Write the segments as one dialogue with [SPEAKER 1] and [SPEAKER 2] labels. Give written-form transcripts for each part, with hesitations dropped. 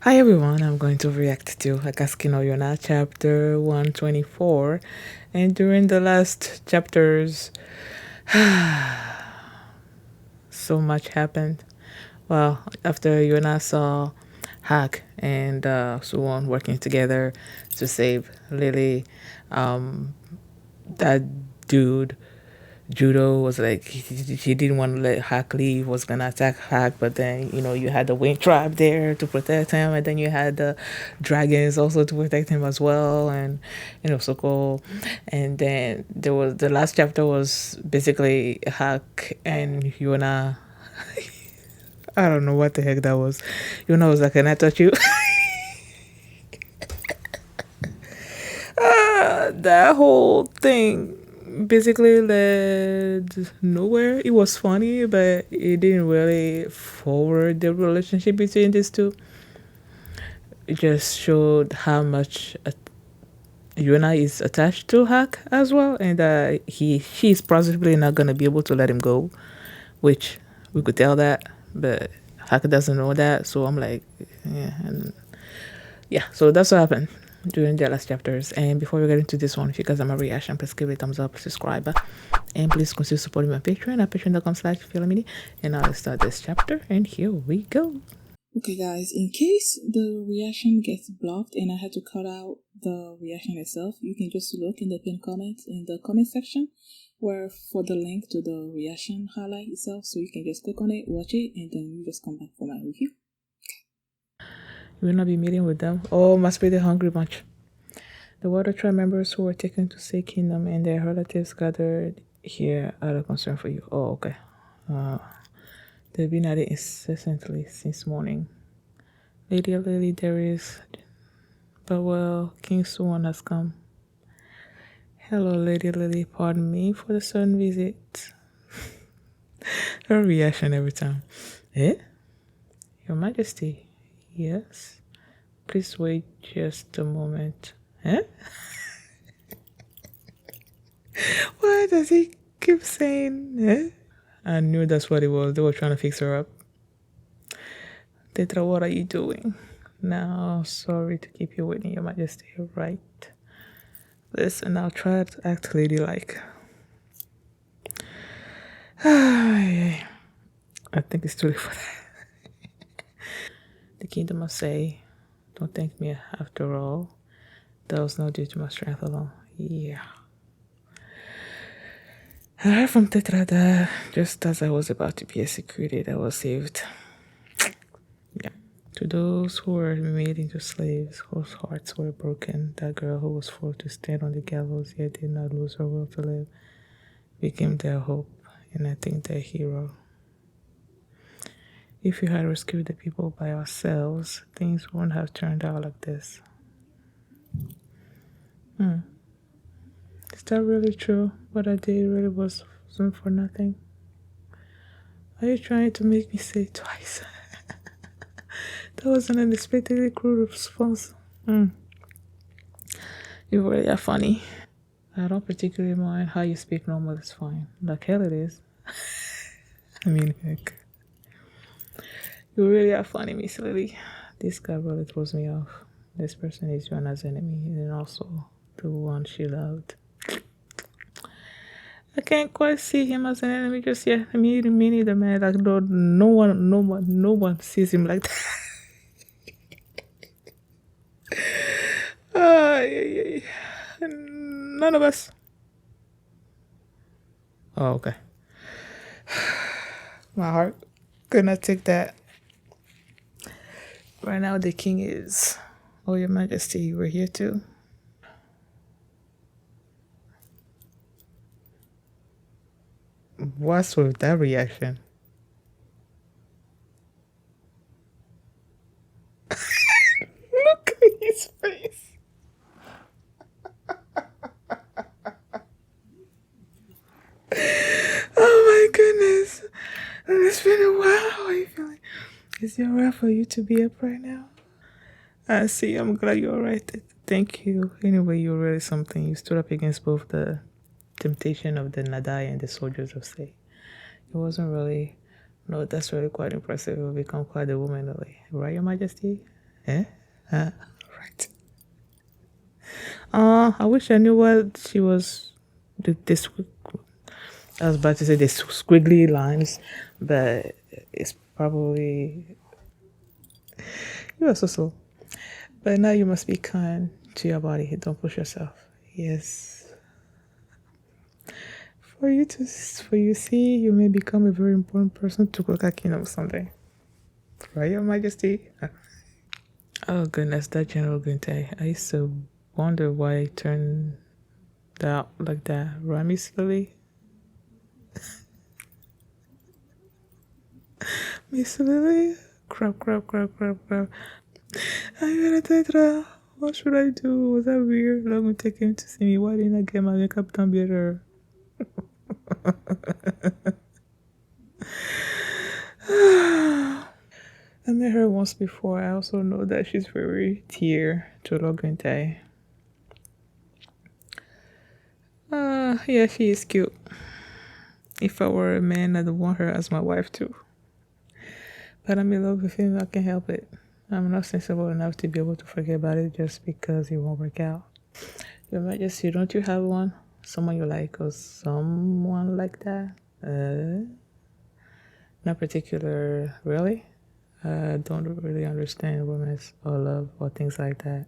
[SPEAKER 1] Hi everyone, I'm going to react to Akatsuki no Yona chapter 124. And during the last chapters, so much happened. Well, after Yona saw Hack and Suwon working together to save Lily, that dude Judo was like he didn't want to let Hack leave, was gonna attack Hack, but then you had the Wind Tribe there to protect him, and then you had the dragons also to protect him as well, and Soko, and then there was the last chapter was basically Hack and Yona. I don't know what the heck that was. Yona was like, "Can I touch you?" That whole thing basically led nowhere. It was funny, but it didn't really forward the relationship between these two. It just showed how much Yuna is attached to Hack as well, and she's possibly not gonna be able to let him go, which we could tell that, but Hack doesn't know that. So I'm like, yeah, and yeah, so that's what happened during the last chapters. And before we get into this one, if you guys are my reaction, please give it a thumbs up, subscribe, and please consider supporting my Patreon at patreon.com/Philomini. And now let's start this chapter, and here we go.
[SPEAKER 2] Okay guys, in case the reaction gets blocked and I had to cut out the reaction itself, you can just look in the pinned comments in the comment section where for the link to the reaction highlight itself, so you can just click on it, watch it, and then you just come back for my review.
[SPEAKER 1] You will not be meeting with them. Oh, must be the hungry bunch. The Water Tribe members who were taken to Say Kingdom and their relatives gathered here out of concern for you. Oh, okay. They've been at it incessantly since morning. Lady of Lily, there is. But well, King Suwon has come. Hello, Lady Lily. Pardon me for the sudden visit. Her reaction every time. Eh? Your Majesty. Yes. Please wait just a moment. Eh? Why does he keep saying eh? I knew that's what it was. They were trying to fix her up. Tetra, what are you doing? Now, sorry to keep you waiting, Your Majesty. Right. Listen, I'll try to act ladylike. I think it's too late for that. The kingdom must say, don't thank me after all. That was not due to my strength alone. Yeah. I heard from Tetra that just as I was about to be executed, I was saved. Yeah. To those who were made into slaves, whose hearts were broken, that girl who was forced to stand on the gallows yet did not lose her will to live, became their hope, and I think their hero. If we had rescued the people by ourselves, things wouldn't have turned out like this. Is that really true? What I did really wasn't for nothing? Are you trying to make me say it twice? That was an unexpectedly cruel response. You really are funny. I don't particularly mind how you speak normal, it's fine. Like hell it is. I mean, heck. You really are funny, Miss Lily. This guy really throws me off. This person is Yona's enemy and also the one she loved. I can't quite see him as an enemy just yet. Me neither, man. Like no one sees him like that. None of us. Oh, okay. My heart could not take that. Right now, the king is. Oh, Your Majesty, you were here too. What's with that reaction? Look at his face. Oh my goodness. It's been a while. How are you feeling? Is it alright for you to be up right now? I see. I'm glad you're alright. Thank you. Anyway, you're really something. You stood up against both the temptation of the Nadai and the soldiers of Say. It wasn't really. No, that's really quite impressive. You've become quite a woman, right, Your Majesty? Eh? Right. I wish I knew what she was. This I was about to say the squiggly lines, but it's probably you are so slow. But now you must be kind to your body. Don't push yourself. Yes. For you see, you may become a very important person to cook a king of something. Right, Your Majesty? Oh goodness, that General Gunte. I used to wonder why it turned out like that. Rami slowly. Miss Lily? Crap, crap, crap, crap, crap. I'm gonna tetra. What should I do? Was that weird? I'm gonna take him to see me. Why didn't I get my makeup done better? I met her once before. I also know that she's very dear to Logente. Yeah, she is cute. If I were a man, I'd want her as my wife too. But I'm in love with him, I can't help it. I'm not sensible enough to be able to forget about it just because it won't work out. Your Majesty, don't you have one? Someone you like or someone like that? Not particular, really? I don't really understand romance or love or things like that.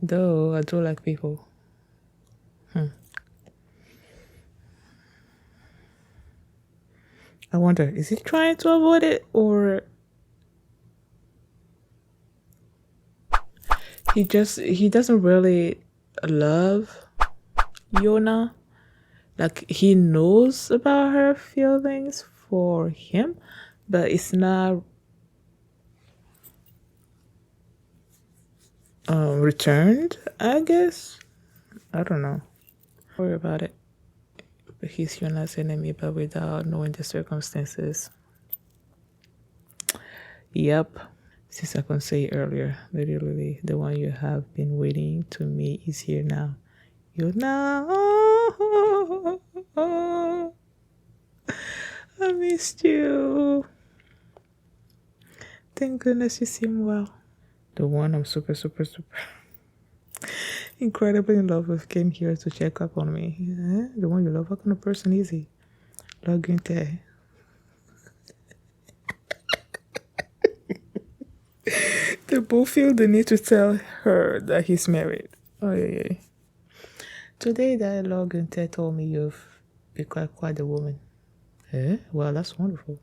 [SPEAKER 1] Though I do like people. I wonder, is he trying to avoid it or he doesn't really love Yona? Like he knows about her feelings for him, but it's not returned, I guess. I don't know. Worry about it. But he's Yona's enemy, but without knowing the circumstances. Yep. Since I couldn't say earlier, literally, the one you have been waiting to meet is here now. Yona. I missed you. Thank goodness you seem well. The one I'm super, super, super incredibly in love with came here to check up on me. Yeah, the one you love, what kind of person is he? Loginte. They both feel the need to tell her that he's married. Oh, yeah, yeah. Today, that Loginte told me you've become quite a woman. Eh? Well, that's wonderful.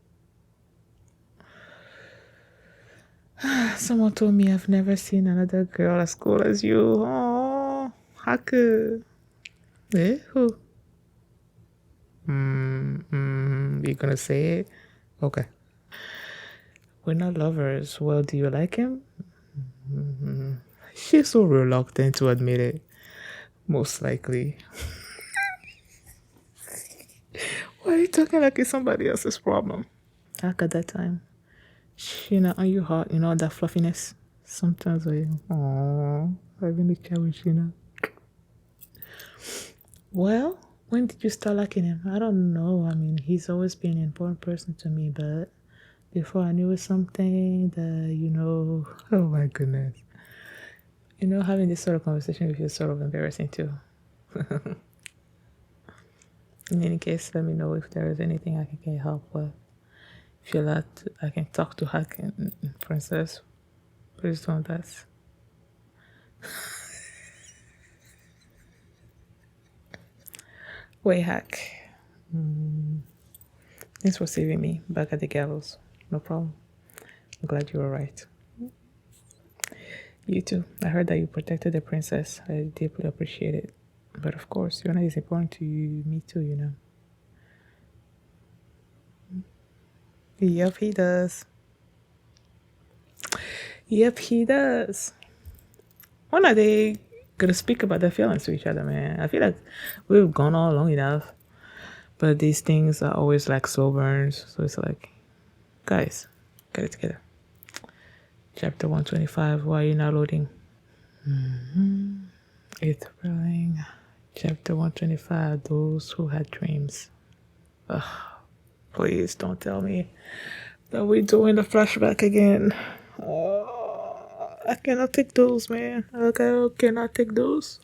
[SPEAKER 1] Someone told me I've never seen another girl as cool as you. Oh, Haku. Eh? Who? You gonna say it? Okay. We're not lovers. Well, do you like him? She's so reluctant to admit it. Most likely. Why are you talking like it's somebody else's problem? Like at that time. Sheena, are you hot? You know that fluffiness? Sometimes I, aww, having a chat with Sheena. Well, when did you start liking him? I don't know. I mean, he's always been an important person to me, but before I knew it was something that, oh my goodness. Having this sort of conversation with you is sort of embarrassing too. In any case, let me know if there is anything I can get help with. If you're not, I can talk to Hack and Princess. Please don't ask. Wait, Hack. Thanks for saving me back at the gallows. No problem. I'm glad you were right. You too. I heard that you protected the princess. I deeply appreciate it. But of course, Yona is important to me too. Yep, he does. Yep, he does. When are they gonna speak about their feelings to each other, man? I feel like we've gone on long enough. But these things are always like slow burns. So it's like, guys, get it together. Chapter 125. Why are you not loading? It's thrilling. Chapter 125. Those who had dreams. Ugh, please don't tell me that we're doing the flashback again. Oh. I cannot take those, man. Okay, I cannot take those.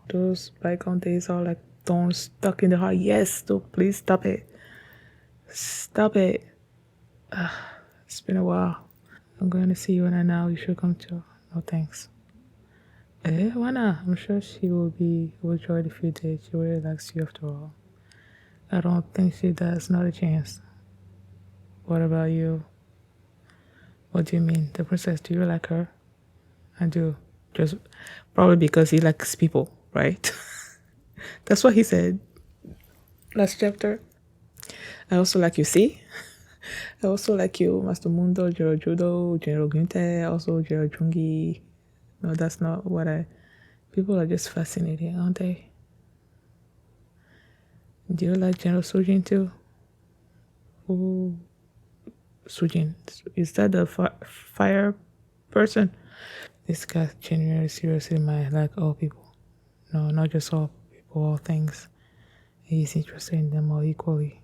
[SPEAKER 1] Those bygone days are like thorns stuck in the heart. Yes, so please stop it. Stop it. It's been a while. I'm going to see you and now. You should come too. No thanks. Why not? I'm sure she will be overjoyed if you did. She really likes you after all. I don't think she does. Not a chance. What about you? What do you mean? The princess, do you like her? I do. Just probably because he likes people, right? That's what he said last chapter. I also like you, see? I also like you, Master Mundo, Jiro Judo, General Gunte, also Jiro Jungi. No, that's not what I. People are just fascinating, aren't they? Do you like General Sujin too? Ooh, Sujin. Is that the fire person? This guy genuinely seriously might like all people. No, not just all people, all things. He's interested in them all equally.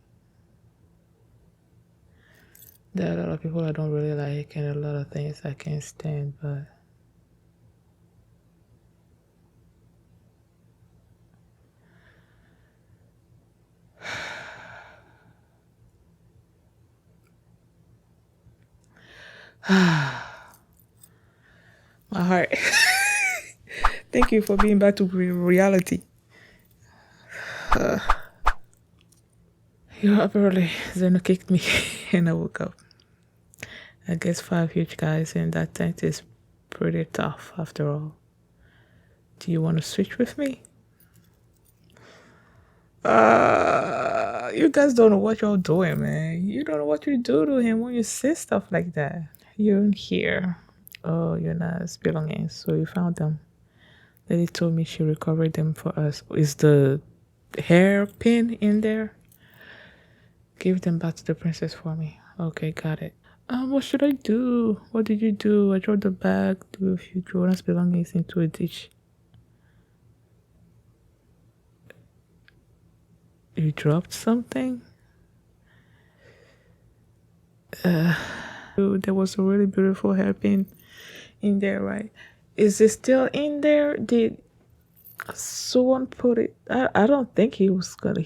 [SPEAKER 1] There are a lot of people I don't really like and a lot of things I can't stand, but my heart. Thank you for being back to reality. You're up early. Zeno kicked me and I woke up. I guess 5 huge guys in that tent is pretty tough after all. Do you want to switch with me? You guys don't know what you're doing, man. You don't know what you do to him when you say stuff like that. You're in here. Oh, Yona's belongings. So you found them. Lady told me she recovered them for us. Is the hairpin in there? Give them back to the princess for me. Okay, got it. What should I do? What did you do? I dropped the bag with a few Jonas belongings into a ditch. You dropped something? There was a really beautiful hairpin in there, right? Is it still in there? Did someone put it? I don't think he was gonna.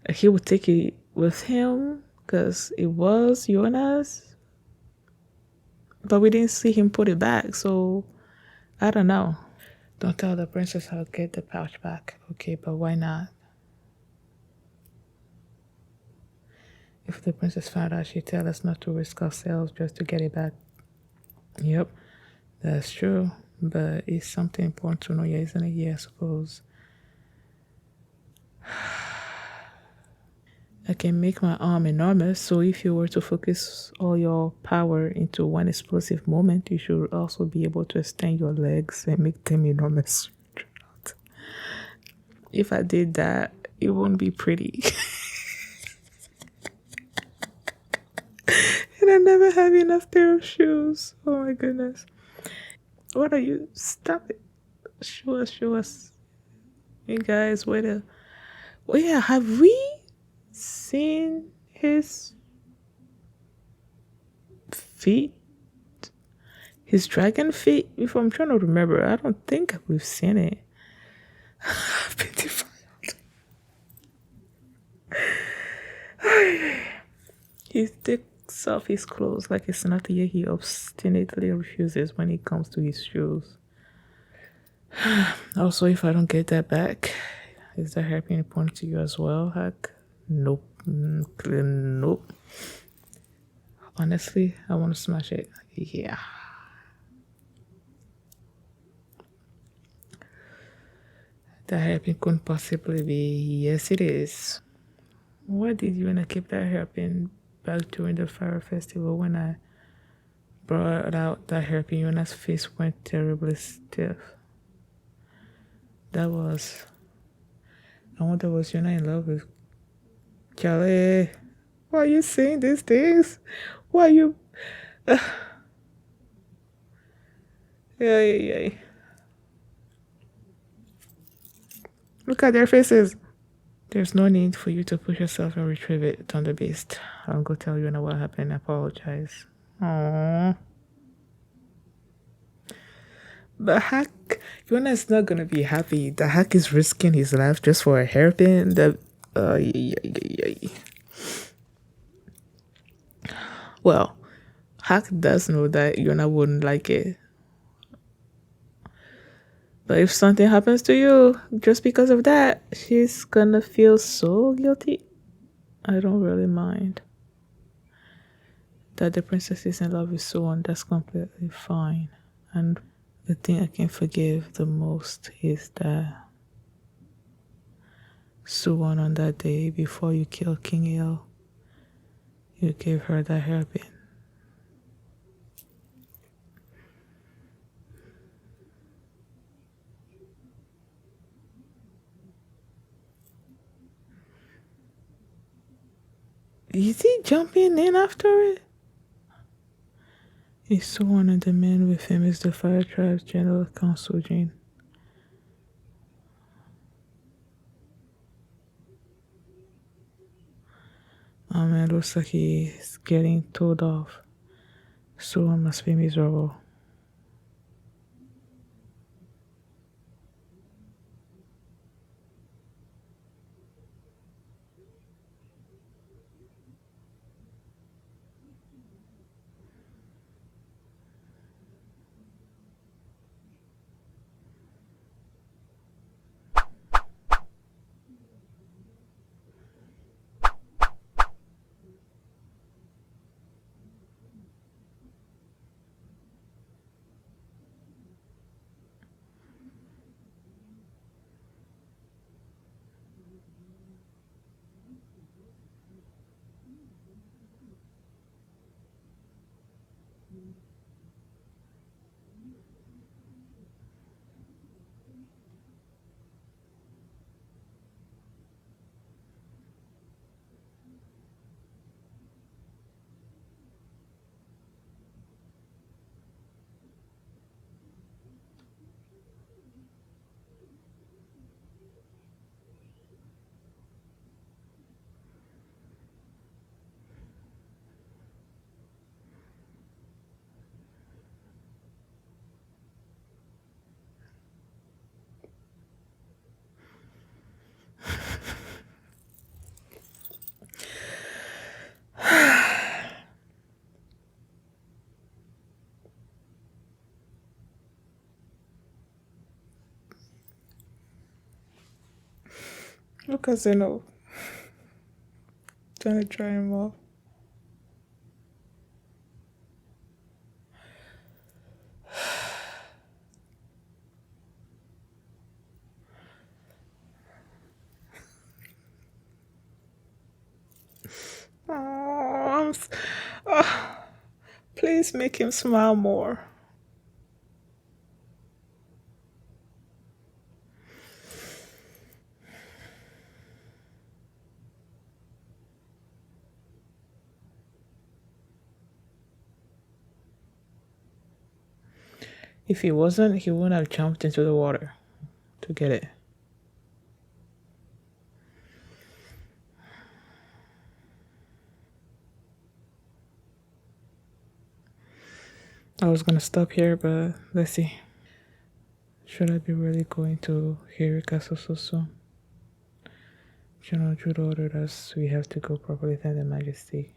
[SPEAKER 1] He would take it with him because it was Jonas, but we didn't see him put it back, so I don't know. Don't tell the princess I'll get the pouch back. Okay, but why not? If the princess found out, she'd tell us not to risk ourselves just to get it back. Yep, that's true. But it's something important to know, yeah, isn't it? Yeah, I suppose. I can make my arm enormous, so if you were to focus all your power into one explosive moment, you should also be able to extend your legs and make them enormous. If I did that, it wouldn't be pretty. And I never have enough pair of shoes. Oh my goodness. What are you? Stop it. Show us, show us. You guys, wait a. Oh yeah, have we seen his feet? His dragon feet? If I'm trying to remember, I don't think we've seen it. I've been defiled. He takes off his clothes like it's not yet. He obstinately refuses when it comes to his shoes. Also, if I don't get that back, is that hairpin important to you as well, Hack? Nope. Nope. Honestly, I want to smash it. Yeah. That hairpin couldn't possibly be. Yes, it is. Why did you wanna keep that hairpin back during the fire festival? When I brought out that hairpin, Yona's face went terribly stiff. That was. I wonder, was Yona in love with Kelly? Why are you saying these things? Why are you. Yeah, yeah, yeah. Look at their faces. There's no need for you to push yourself and retrieve it, Thunder Beast. I'll go tell you what happened. I apologize. Aww. The hack, Yona is not gonna be happy. The hack is risking his life just for a hairpin. Yeah, yeah, yeah. Well, Hack does know that Yona wouldn't like it. But if something happens to you just because of that, she's gonna feel so guilty. I don't really mind. That the princess is in love with someone, that's completely fine. And the thing I can forgive the most is that Suwon on that day before you kill King Il, you gave her that hairpin. Is he jumping in after it? He's Suwon and the man with him is the Fire Tribe's General Council Jin. Oh man, looks like he's getting told off. Suwon must be miserable. Look at Zeno trying to dry him off. Oh, oh, please make him smile more. If he wasn't, he wouldn't have jumped into the water to get it. I was gonna stop here, but let's see. Should I be really going to Hiri Castle so soon? General Judo ordered us. We have to go properly thank the Majesty.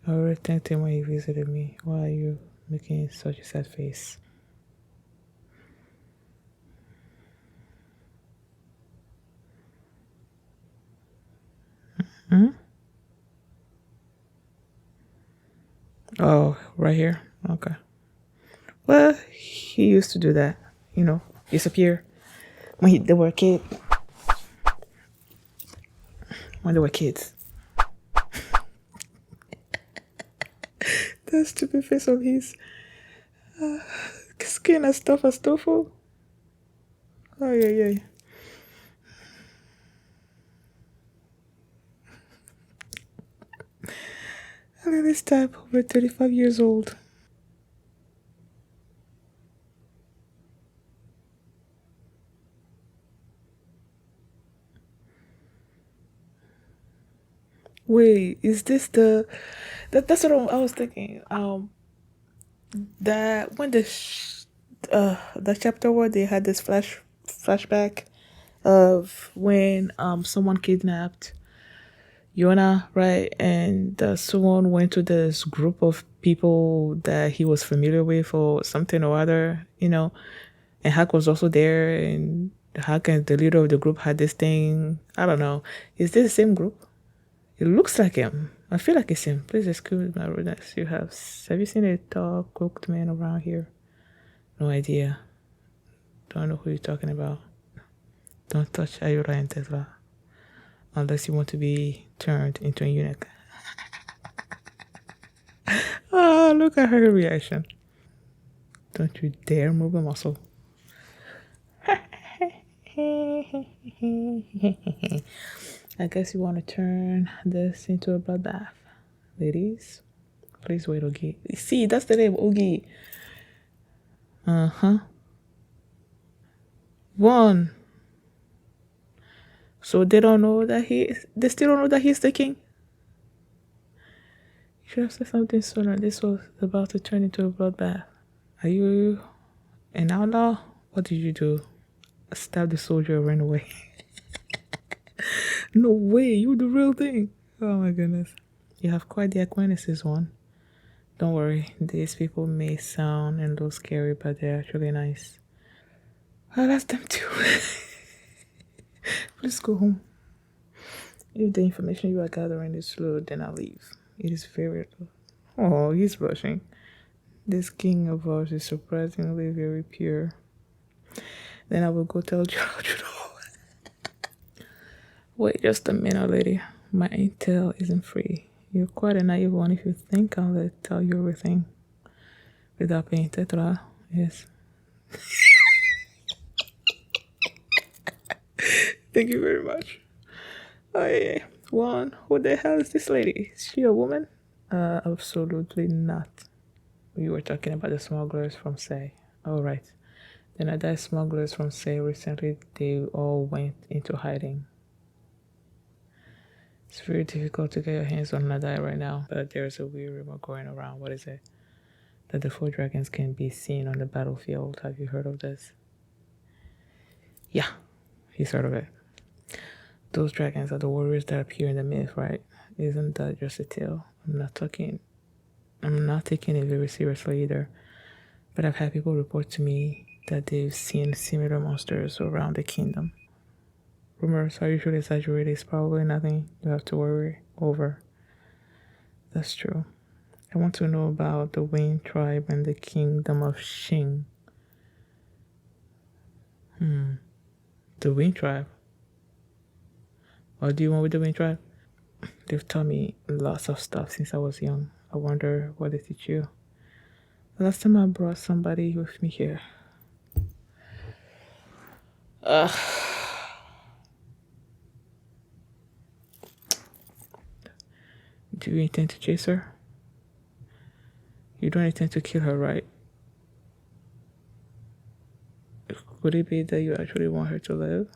[SPEAKER 1] I already thanked him when he visited me. Why are you making such a sad face? Hmm? Oh, right here? Okay. Well, he used to do that. Disappear they were a kid. When they were kids. That stupid face of his. Skin as tough as tofu. Oh, yeah, yeah. And at this time, over 35 years old. Wait, is this the that's what I was thinking. That when the chapter where they had this flashback of when someone kidnapped Yona, right? And someone went to this group of people that he was familiar with or something or other, and Hack was also there, and Hack and the leader of the group had this thing. I don't know. Is this the same group? It looks like him. I feel like it's him. Please excuse my rudeness. Have you seen a tall, cloaked man around here? No idea. Don't know who you're talking about. Don't touch Ayura and Tesla unless you want to be turned into a eunuch. Ah, look at her reaction. Don't you dare move a muscle. I guess you want to turn this into a bloodbath. Ladies, please wait, Ogi. See, that's the name, Ogi. Uh huh. One. So they don't know that they still don't know that he's the king? You should have said something sooner. This was about to turn into a bloodbath. Are you an outlaw? What did you do? Stab the soldier and ran away. No way, you the real thing. Oh my goodness. You have quite the acquaintances one. Don't worry, these people may sound and look scary, but they're actually nice. Well, that's them too. Please go home. If the information you are gathering is slow, then I'll leave. It is very low. Oh, he's blushing. This king of ours is surprisingly very pure. Then I will go tell George. Wait just a minute, lady. My intel isn't free. You're quite a naive one if you think I'll tell you everything without paying tetra. Yes. Thank you very much. Oh, yeah. One, who the hell is this lady? Is she a woman? Absolutely not. We were talking about the smugglers from Say. Oh, right. The Nadai smugglers from Say recently, they all went into hiding. It's very difficult to get your hands on Nadai right now, but there's a weird rumor going around. What is it? That the four dragons can be seen on the battlefield. Have you heard of this? Yeah, he's heard of it. Those dragons are the warriors that appear in the myth, right? Isn't that just a tale? I'm not taking it very seriously either. But I've had people report to me that they've seen similar monsters around the kingdom. Rumors are usually exaggerated. It's probably nothing you have to worry over. That's true. I want to know about the Wayne tribe and the kingdom of Xing. The Wayne tribe? What do you want with the Wayne tribe? They've taught me lots of stuff since I was young. I wonder what they teach you. The last time I brought somebody with me here. Do you intend to chase her? You don't intend to kill her, right? Could it be that you actually want her to live?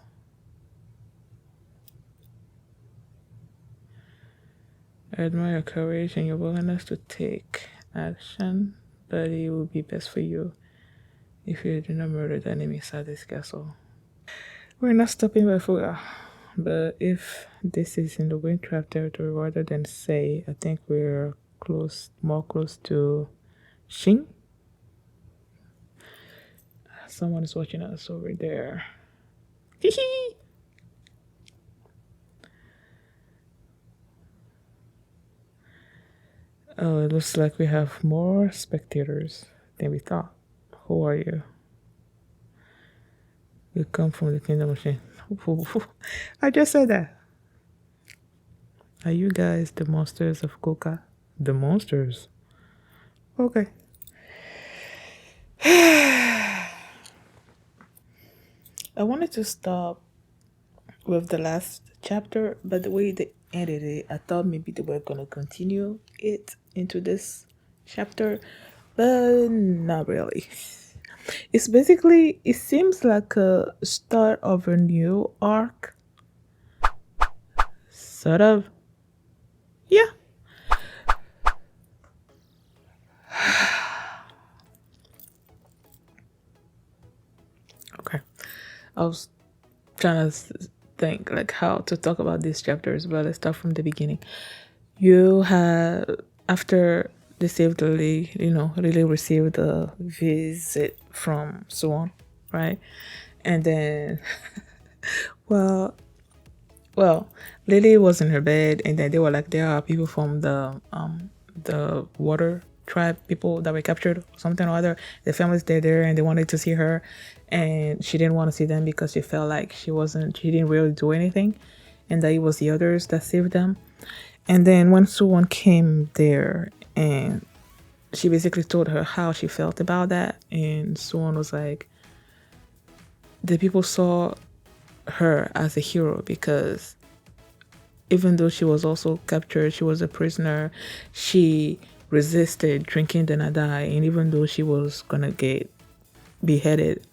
[SPEAKER 1] I admire your courage and your willingness to take action, but it would be best for you if you do not murder the enemy inside this castle. We're not stopping by Fuga, but if this is in the Windtrap territory rather than Say, I think we're more close to Xing. Someone is watching us over there. Hee. Oh, it looks like we have more spectators than we thought. Who are you? You come from the Kingdom of Shin. I just said that. Are you guys the monsters of Koka? The monsters? Okay. I wanted to stop with the last chapter, but the way they ended it, I thought maybe they were gonna continue it into this chapter, but not really. It's basically, it seems like a start of a new arc, sort of. I was trying to think like how to talk about these chapters, but let's start from the beginning. You had after they saved Lily, Lily received a visit from Swan, right? And then, well, well, Lily was in her bed, and then they were like, there are people from the water tribe, people that were captured, or something or other. The families they're there, and they wanted to see her, and she didn't want to see them because she felt like she didn't really do anything, and that it was the others that saved them. And then when Suwon came there, and she basically told her how she felt about that, and Suwon was like, the people saw her as a hero because even though she was also captured, she was a prisoner, she resisted drinking the Nadai, and even though she was gonna get beheaded,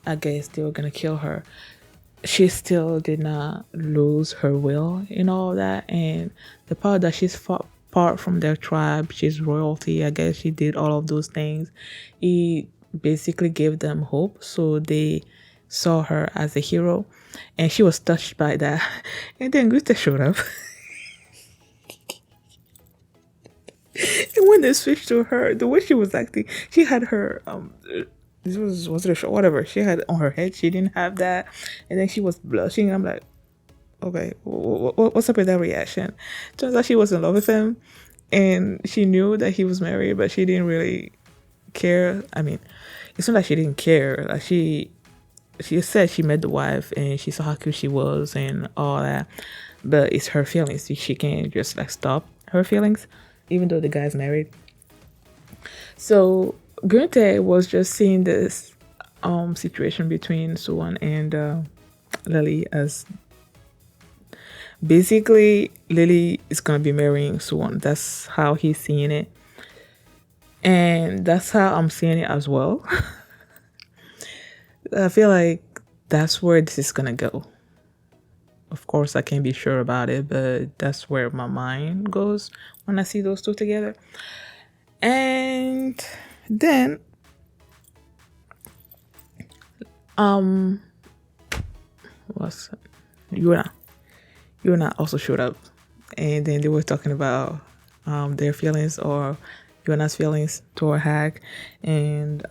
[SPEAKER 1] I guess they were gonna kill her, she still did not lose her will in all that. And the part that she's part from their tribe, she's royalty, I guess she did all of those things. He basically gave them hope, so they saw her as a hero, and she was touched by that. And then Gusta showed up. And when they switched to her, the way she was acting, she had her this was it a show, whatever she had on her head, she didn't have that, and then she was blushing. I'm like, okay, what's up with that reaction? Turns out she was in love with him, and she knew that he was married, but she didn't really care. I mean, it's not like she didn't care. Like she said she met the wife and she saw how cute she was and all that, but it's her feelings. She can't just like stop her feelings, even though the guy's married. So Gunther was just seeing this situation between Suwon and Lily as basically Lily is gonna be marrying Suwon. That's how he's seeing it, and that's how I'm seeing it as well. I feel like that's where this is gonna go. Of course, I can't be sure about it, but that's where my mind goes when I see those two together. And then, what's Yona? Yona also showed up, and then they were talking about their feelings or Yona's feelings toward Hack, and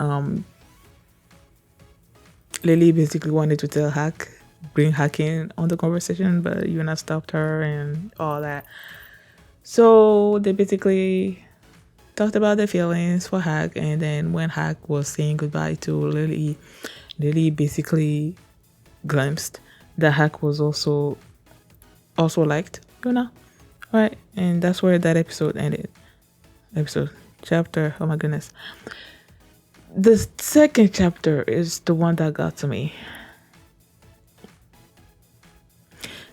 [SPEAKER 1] Lily basically wanted to tell Hack, bring Hack in on the conversation, but Yuna stopped her and all that. So they basically talked about their feelings for Hack, and then when Hack was saying goodbye to Lily, Lily basically glimpsed that Hack was also liked Yuna, right? And that's where that episode ended. Episode chapter. Oh my goodness. The second chapter is the one that got to me.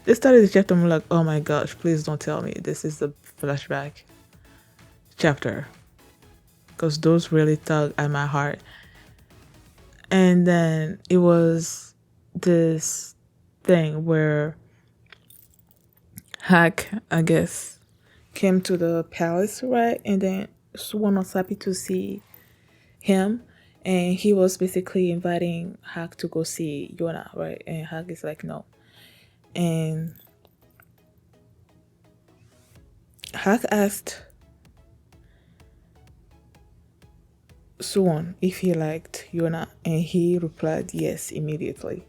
[SPEAKER 1] They started the chapter, I'm like, oh my gosh, please don't tell me this is the flashback chapter, because those really tug at my heart. And then it was this thing where Hack, I guess, came to the palace, right? And then Swan was happy to see him, and he was basically inviting Hack to go see Yona, right? And Hack is like, no. And Hack asked Suwon if he liked Yona, and he replied yes immediately.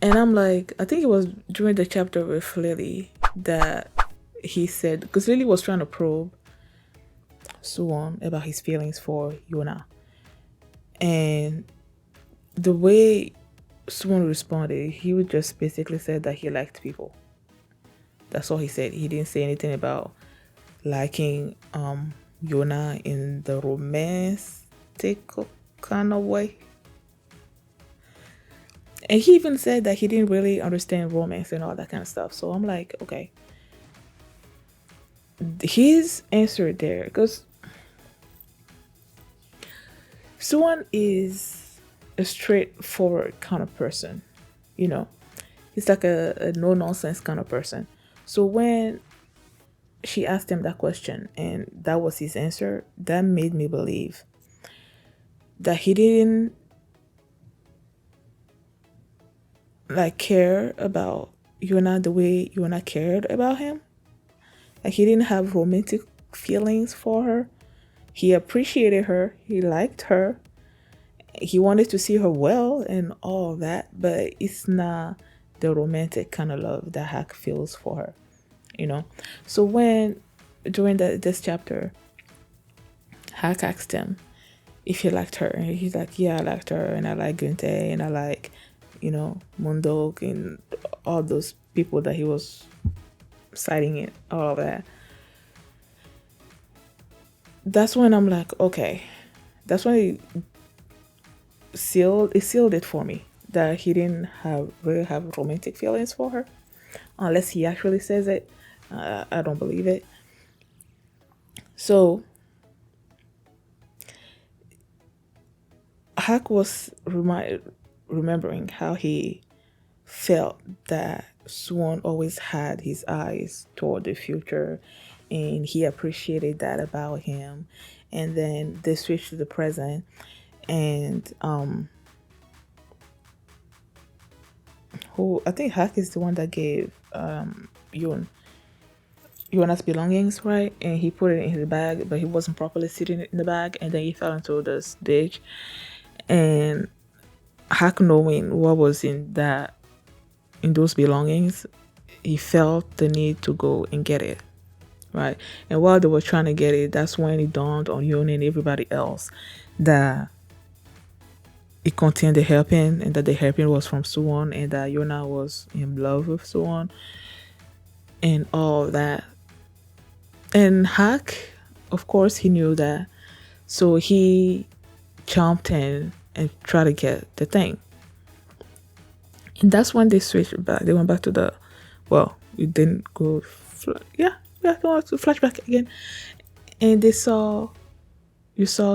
[SPEAKER 1] And I'm like, I think it was during the chapter with Lily that he said, because Lily was trying to probe Suwon about his feelings for Yona. And the way Suwon responded, he would just basically said that he liked people. That's all he said. He didn't say anything about liking Yona in the romantic kind of way. And he even said that he didn't really understand romance and all that kind of stuff. So I'm like, okay. His answer there, because Suwon is a straightforward kind of person, you know. He's like a no nonsense kind of person. So when she asked him that question and that was his answer, that made me believe that he didn't like care about Yona the way Yona cared about him. Like he didn't have romantic feelings for her. He appreciated her. He liked her. He wanted to see her well and all that, but it's not the romantic kind of love that Hack feels for her, you know. So when during this chapter, Hack asked him if he liked her, and he's like, "Yeah, I liked her, and I like Gunther, and I like, Mundok and all those people that he was citing it, all of that." That's when I'm like, okay, that's when it sealed it for me that he didn't have romantic feelings for her, unless he actually says it. I don't believe it. So Hack was remembering how he felt that Swan always had his eyes toward the future, and he appreciated that about him. And then they switched to the present, and who I think Hack is the one that gave Yona's belongings, right? And he put it in his bag, but he wasn't properly sitting in the bag, and then he fell into this ditch. And Hack, knowing what was in those belongings, he felt the need to go and get it, right? And while they were trying to get it, that's when it dawned on Yona and everybody else that it contained the hairpin, and that the hairpin was from Suwon, and that Yona was in love with Suwon and all that. And Hack, of course, he knew that, so he jumped in and tried to get the thing. And that's when they switched back. They went back to the, well, we didn't go, yeah, go to flashback again. And you saw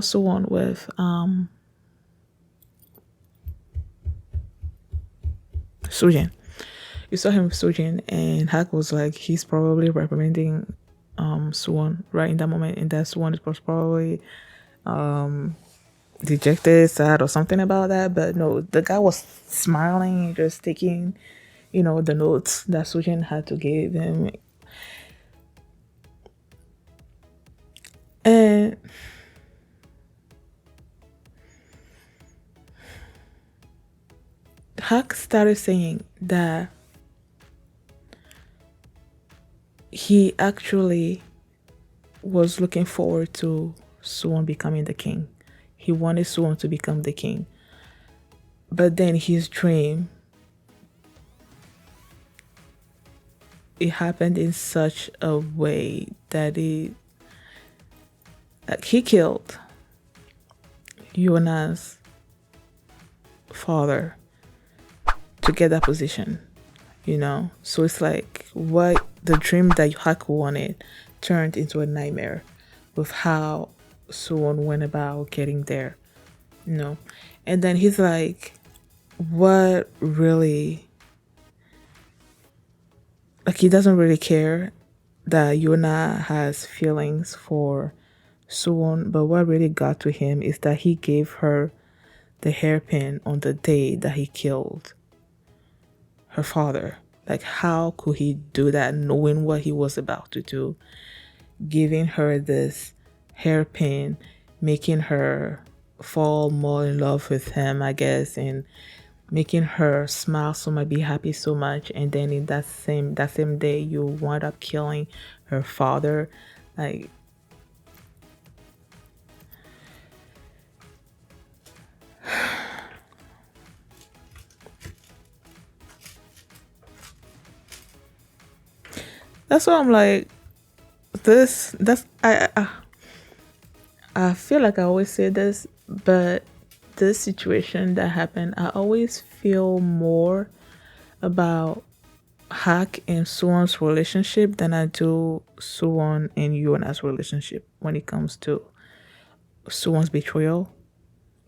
[SPEAKER 1] someone with Sujin. You saw him with Sujin, and Hack was like, he's probably reprimanding Suwon right in that moment, and that Suwon was probably dejected, sad, or something about that. But no, the guy was smiling, just taking, the notes that Sujin had to give him. And Hack started saying that he actually was looking forward to Suwon becoming the king. He wanted Suwon to become the king. But then his dream, it happened in such a way that he killed Yona's father to get that position. So it's like what the dream that Haku wanted turned into a nightmare with how Suwon went about getting there. And then he's like, what really, like, he doesn't really care that Yona has feelings for Suwon, but what really got to him is that he gave her the hairpin on the day that he killed her father. Like, how could he do that knowing what he was about to do? Giving her this hairpin, making her fall more in love with him, I guess, and making her smile so much, be happy so much, and then in that same day you wind up killing her father. Like, that's why I'm like, that's I feel like I always say this, but this situation that happened, I always feel more about Hack and Suwon's relationship than I do Suwon and Yona's relationship when it comes to Suwon's betrayal,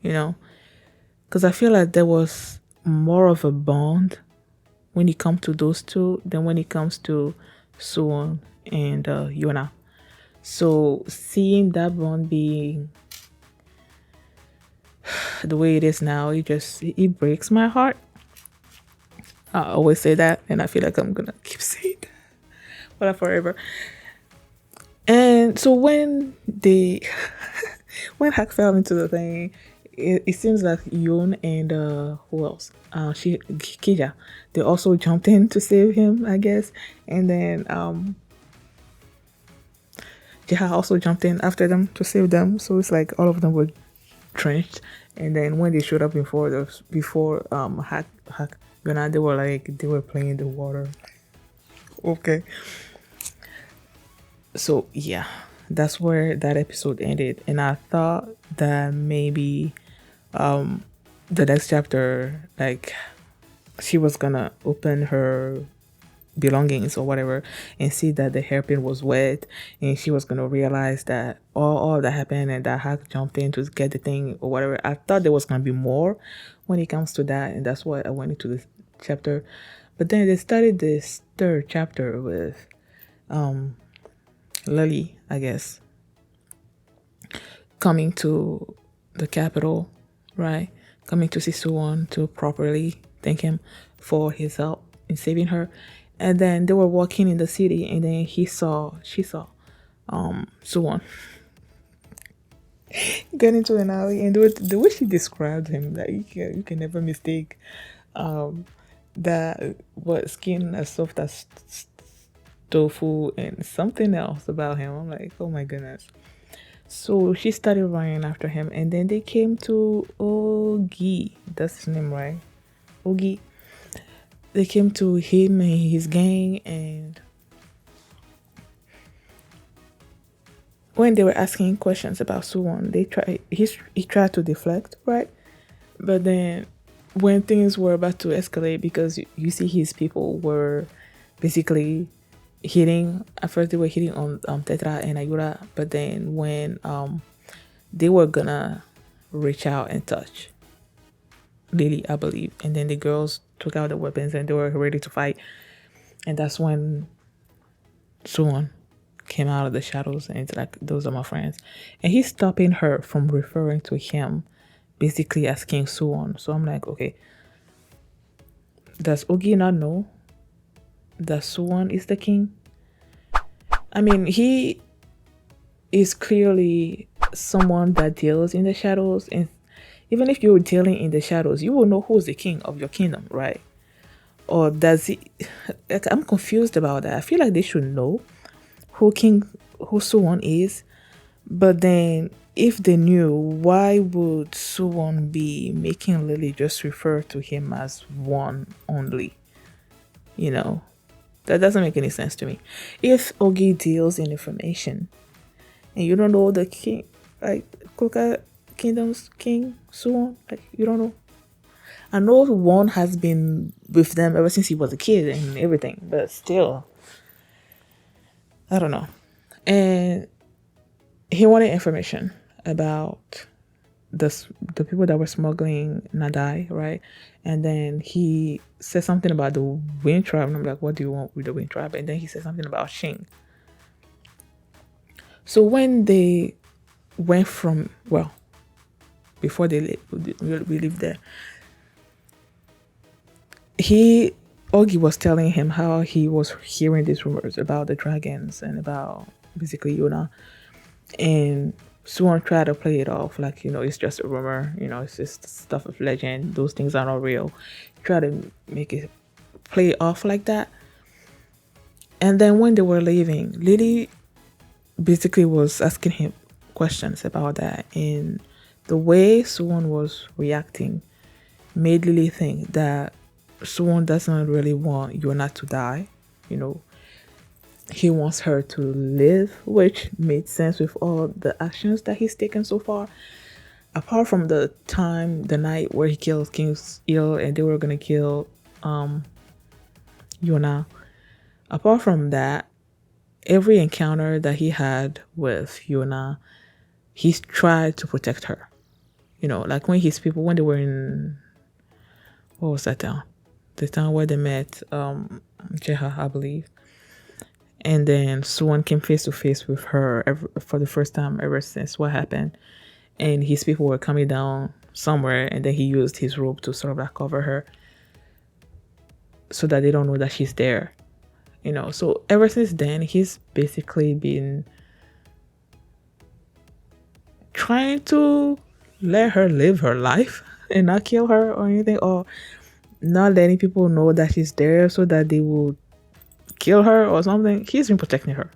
[SPEAKER 1] you know? Because I feel like there was more of a bond when it comes to those two than when it comes to Suwon and Yona. So seeing that bond being the way it is now, it breaks my heart. I always say that, and I feel like I'm gonna keep saying that, but forever. And so when they, when Hack fell into the thing, it seems like Yoon and who else? Kija, they also jumped in to save him, I guess. And then Jiha also jumped in after them to save them. So it's like all of them were drenched. And then when they showed up before Hack Yona, they were like they were playing in the water. Okay. So yeah, that's where that episode ended. And I thought that maybe the next chapter, like she was gonna open her belongings or whatever and see that the hairpin was wet, and she was gonna realize that all that happened and that Hack jumped in to get the thing or whatever. I thought there was gonna be more when it comes to that, and that's why I went into this chapter. But then they started this third chapter with Lily, I guess, coming to the capital, right? Coming to see Suwon to properly thank him for his help in saving her. And then they were walking in the city, and then she saw Suwon get into an alley, and the way she described him, that you can never mistake um, that what skin as soft as tofu and something else about him. I'm like, oh my goodness. So she started running after him, and then they came to Ogi. That's his name, right? Ogi. They came to him and his gang, and when they were asking questions about Suwon, he tried to deflect, right? But then when things were about to escalate, because you see his people were basically hitting. At first, they were hitting on Tetra and Ayura, but then when they were gonna reach out and touch Lily, I believe, and then the girls took out the weapons and they were ready to fight, and that's when Suwon came out of the shadows and it's like, those are my friends, and he's stopping her from referring to him, basically asking Suwon. So I'm like, okay, does Ogi not know that Suwon is the king? I mean, he is clearly someone that deals in the shadows, and even if you're dealing in the shadows, you will know who's the king of your kingdom, right? Or does he? Like, I'm confused about that. I feel like they should know who Suwon is, but then if they knew, why would Suwon be making Lily just refer to him as one only? You know, that doesn't make any sense to me. If Ogi deals in information and you don't know the king, like Koka Kingdom's king Suwon, like you don't know. I know one has been with them ever since he was a kid and everything, but still, I don't know. And he wanted information about the the people that were smuggling Nadai, right? And then he said something about the Wind Tribe, and I'm like, what do you want with the Wind Tribe? And then he said something about Shing. So when they went from, well, before we lived there, he Ogi was telling him how he was hearing these rumors about the dragons and about basically Yona, and Suwon tried to play it off like, it's just a rumor, it's just stuff of legend, those things are not real. He tried to make it play off like that. And then when they were leaving, Lily basically was asking him questions about that, and the way Suwon was reacting made Lily think that Suwon doesn't really want Yona to die. You know, he wants her to live, which made sense with all the actions that he's taken so far. Apart from the night where he killed King Il and they were gonna kill Yona. Apart from that, every encounter that he had with Yona, he's tried to protect her. Like when his people, when they were in, what was that town? The town where they met Jeha, I believe. And then Suwon came face to face with her for the first time ever since what happened. And his people were coming down somewhere, and then he used his robe to sort of like cover her. so that they don't know that she's there. So ever since then, he's basically been trying to let her live her life and not kill her or anything, or not letting people know that she's there so that they will kill her or something. He's been protecting her.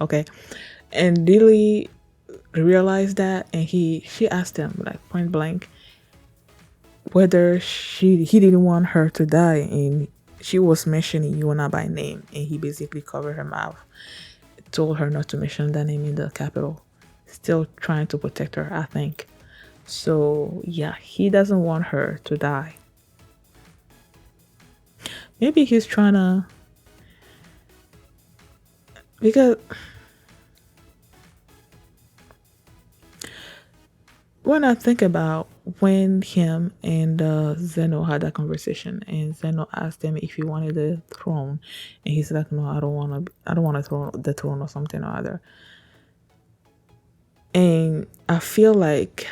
[SPEAKER 1] Okay. And Lily realized that, and she asked him like point blank whether he didn't want her to die, and she was mentioning Yona by name, and he basically covered her mouth, told her not to mention that name in the capital, still trying to protect her, I think. So yeah, he doesn't want her to die. Maybe he's trying to, because when I think about when him and Zeno had that conversation, and Zeno asked him if he wanted the throne, and he's like, "No, I don't want to. I don't want to throw the throne or something or other." And I feel like,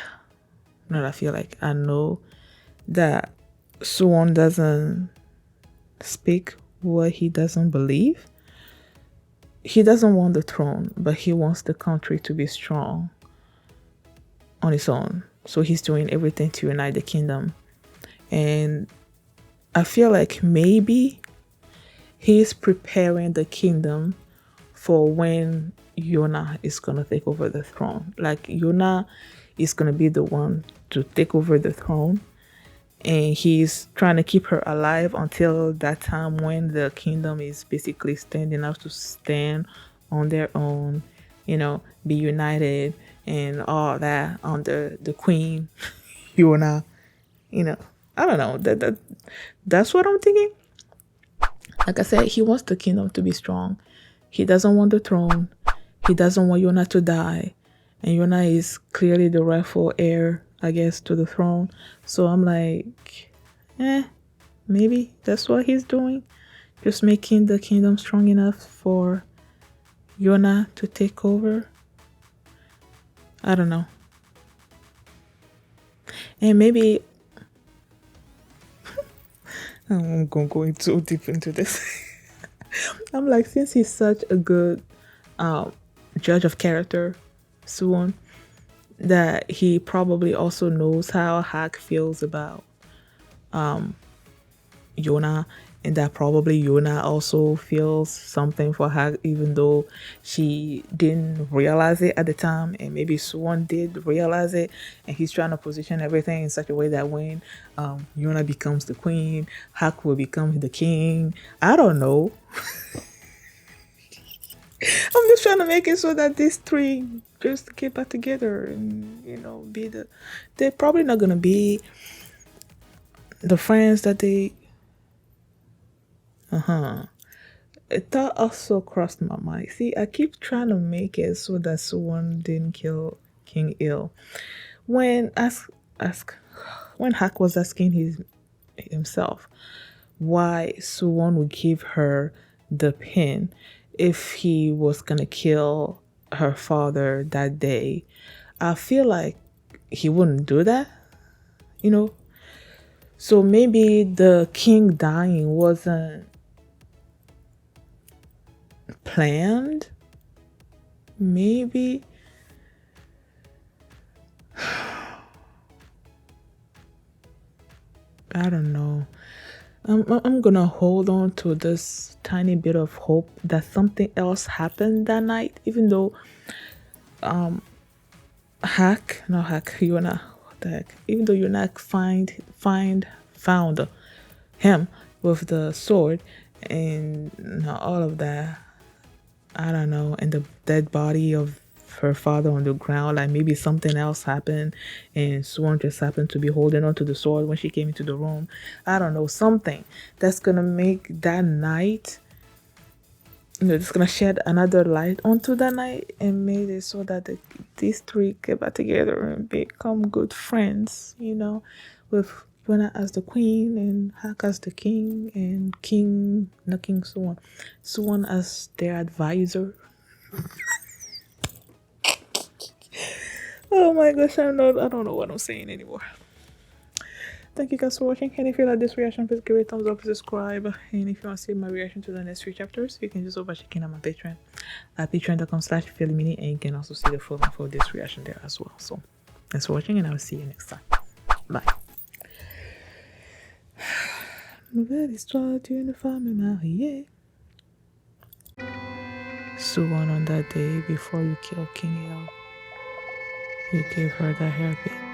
[SPEAKER 1] not I feel like, I know that Suwon doesn't speak what he doesn't believe. He doesn't want the throne, but he wants the country to be strong on its own. So he's doing everything to unite the kingdom. And I feel like maybe he's preparing the kingdom for when Yona is going to take over the throne. Like, Yona is going to be the one to take over the throne. And he's trying to keep her alive until that time when the kingdom is basically standing up to stand on their own, be united and all that under the queen, Yona. You know, I don't know. That's what I'm thinking. Like I said, he wants the kingdom to be strong. He doesn't want the throne. He doesn't want Yona to die. And Yona is clearly the rightful heir, I guess, to the throne. So I'm like, maybe that's what he's doing. Just making the kingdom strong enough for Yona to take over. I don't know. And maybe I'm going too deep into this. I'm like, since he's such a good judge of character, Suwon, that he probably also knows how Hak feels about Yona, and that probably Yona also feels something for Hak, even though she didn't realize it at the time, and maybe Suwon did realize it, and he's trying to position everything in such a way that when Yona becomes the queen, Hak will become the king. I don't know. I'm just trying to make it so that these three just get back together and be the. They're probably not gonna be the friends that they. It thought also crossed my mind. See, I keep trying to make it so that someone didn't kill King Ill. When ask when Hak was asking himself why Suwon would give her the pin if he was gonna kill her father that day. I feel like he wouldn't do that, you know. So maybe the king dying wasn't planned. Maybe I don't know. I'm gonna hold on to this tiny bit of hope that something else happened that night, even though Yona, what the heck? Even though Yona found him with the sword and all of that, I don't know, and the dead body of her father on the ground, like maybe something else happened and Swan just happened to be holding onto the sword when she came into the room. I don't know, something that's gonna make that night, it's gonna shed another light onto that night and made it so that these three get back together and become good friends, with Yuna as the queen and Hak as the king and not King Swan, Swan as their advisor. Oh my gosh, I don't know what I'm saying anymore. thank you guys for watching. And if you like this reaction, please give it a thumbs up, subscribe. And if you want to see my reaction to the next 3 chapters, you can just over checking out my Patreon at patreon.com/feelimini, and you can also see the full length for this reaction there as well. So thanks for watching, and I will see you next time. Bye. Nouvelle histoire d'une femme mariée. Soon on that day before you kill King El, you gave her the hairpin.